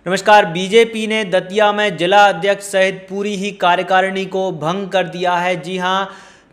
नमस्कार। बीजेपी ने दतिया में जिला अध्यक्ष सहित पूरी ही कार्यकारिणी को भंग कर दिया है। जी हां,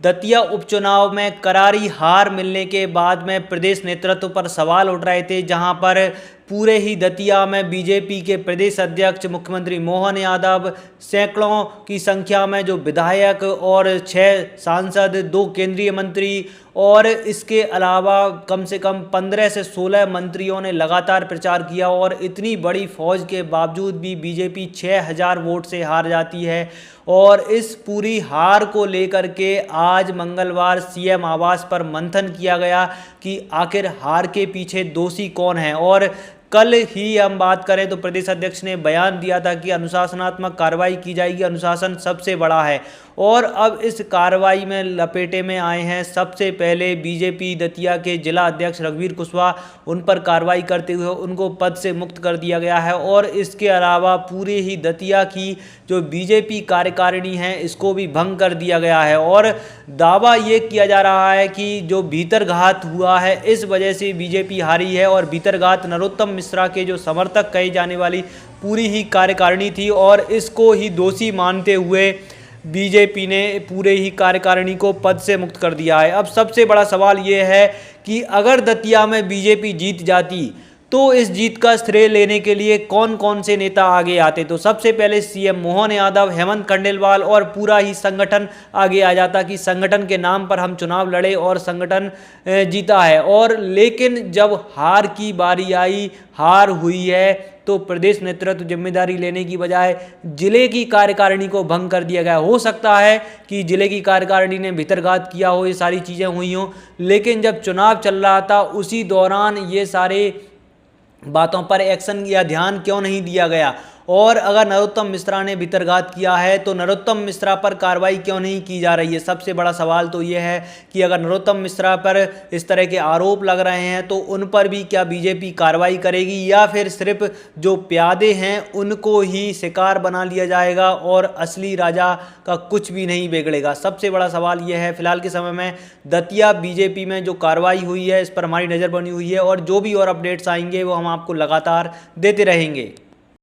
दतिया उपचुनाव में करारी हार मिलने के बाद में प्रदेश नेतृत्व पर सवाल उठ रहे थे, जहां पर पूरे ही दतिया में बीजेपी के प्रदेश अध्यक्ष मुख्यमंत्री मोहन यादव, सैकड़ों की संख्या में जो विधायक और 6 सांसद, 2 केंद्रीय मंत्री और इसके अलावा कम से कम 15 से 16 मंत्रियों ने लगातार प्रचार किया और इतनी बड़ी फौज के बावजूद भी बीजेपी 6000 वोट से हार जाती है। और इस पूरी हार को लेकर के आज मंगलवार सीएम आवास पर मंथन किया गया कि आखिर हार के पीछे दोषी कौन है। और कल ही हम बात करें तो प्रदेश अध्यक्ष ने बयान दिया था कि अनुशासनात्मक कार्रवाई की जाएगी, अनुशासन सबसे बड़ा है। और अब इस कार्रवाई में लपेटे में आए हैं सबसे पहले बीजेपी दतिया के जिला अध्यक्ष रघुवीर कुशवाहा। उन पर कार्रवाई करते हुए उनको पद से मुक्त कर दिया गया है। और इसके अलावा पूरे ही दतिया की जो बीजेपी कार्यकारिणी है इसको भी भंग कर दिया गया है। और दावा ये किया जा रहा है कि जो भीतरघात हुआ है इस वजह से बीजेपी हारी है। और भीतरघात नरोत्तम मिश्रा के जो समर्थक कही जाने वाली पूरी ही कार्यकारिणी थी और इसको ही दोषी मानते हुए बीजेपी ने पूरे ही कार्यकारिणी को पद से मुक्त कर दिया है। अब सबसे बड़ा सवाल ये है कि अगर दतिया में बीजेपी जीत जाती तो इस जीत का श्रेय लेने के लिए कौन कौन से नेता आगे आते। तो सबसे पहले सीएम मोहन यादव, हेमंत खंडेलवाल और पूरा ही संगठन आगे आ जाता कि संगठन के नाम पर हम चुनाव लड़े और संगठन जीता है। और लेकिन जब हार की बारी आई, हार हुई है, तो प्रदेश नेतृत्व जिम्मेदारी लेने की बजाय जिले की कार्यकारिणी को भंग कर दिया गया। हो सकता है कि जिले की कार्यकारिणी ने भीतरघात किया हो, ये सारी चीज़ें हुई हों, लेकिन जब चुनाव चल रहा था उसी दौरान ये सारे बातों पर एक्शन या ध्यान क्यों नहीं दिया गया। और अगर नरोत्तम मिश्रा ने भीतरघात किया है तो नरोत्तम मिश्रा पर कार्रवाई क्यों नहीं की जा रही है। सबसे बड़ा सवाल तो ये है कि अगर नरोत्तम मिश्रा पर इस तरह के आरोप लग रहे हैं तो उन पर भी क्या बीजेपी कार्रवाई करेगी या फिर सिर्फ जो प्यादे हैं उनको ही शिकार बना लिया जाएगा और असली राजा का कुछ भी नहीं बिगड़ेगा। सबसे बड़ा सवाल यह है। फिलहाल के समय में दतिया बीजेपी में जो कार्रवाई हुई है इस पर हमारी नज़र बनी हुई है और जो भी और अपडेट्स आएंगे वो हम आपको लगातार देते रहेंगे।